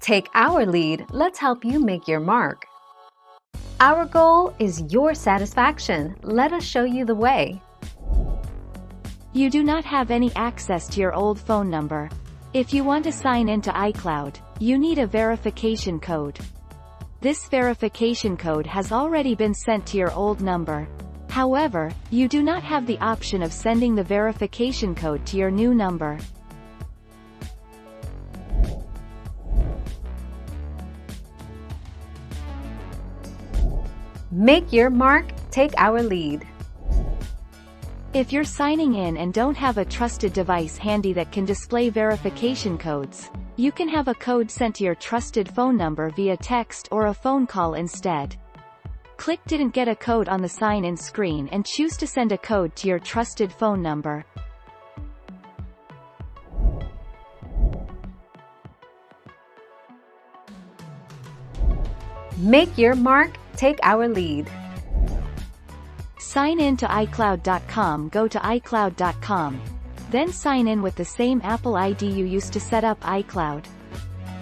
Take our lead, let's help you make your mark. Our goal is your satisfaction. Let us show you the way. You do not have any access to your old phone number. If you want to sign into iCloud, you need a verification code. This verification code has already been sent to your old number. However, you do not have the option of sending the verification code to your new number. Make your mark, take our lead. If you're signing in and don't have a trusted device handy that can display verification codes, you can have a code sent to your trusted phone number via text or a phone call instead. Click Didn't get a code on the sign-in screen and choose to send a code to your trusted phone number. Make your mark, take our lead. Sign in to iCloud.com. Go to iCloud.com. Then sign in with the same Apple ID you used to set up iCloud.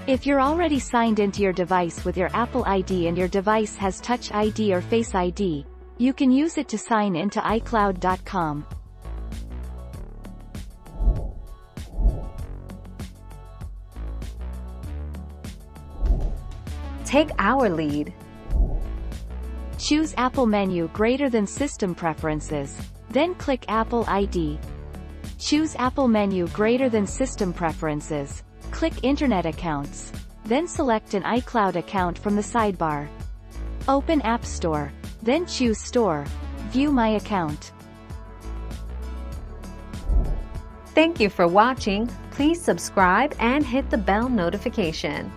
If you're already signed into your device with your Apple ID and your device has Touch ID or Face ID, you can use it to sign into iCloud.com. Take our lead. Choose Apple menu greater than System Preferences. Then click Apple ID. Choose Apple menu greater than System Preferences. Click Internet Accounts. Then select an iCloud account from the sidebar. Open App Store. Then choose Store. View My Account. Thank you for watching. Please subscribe and hit the bell notification.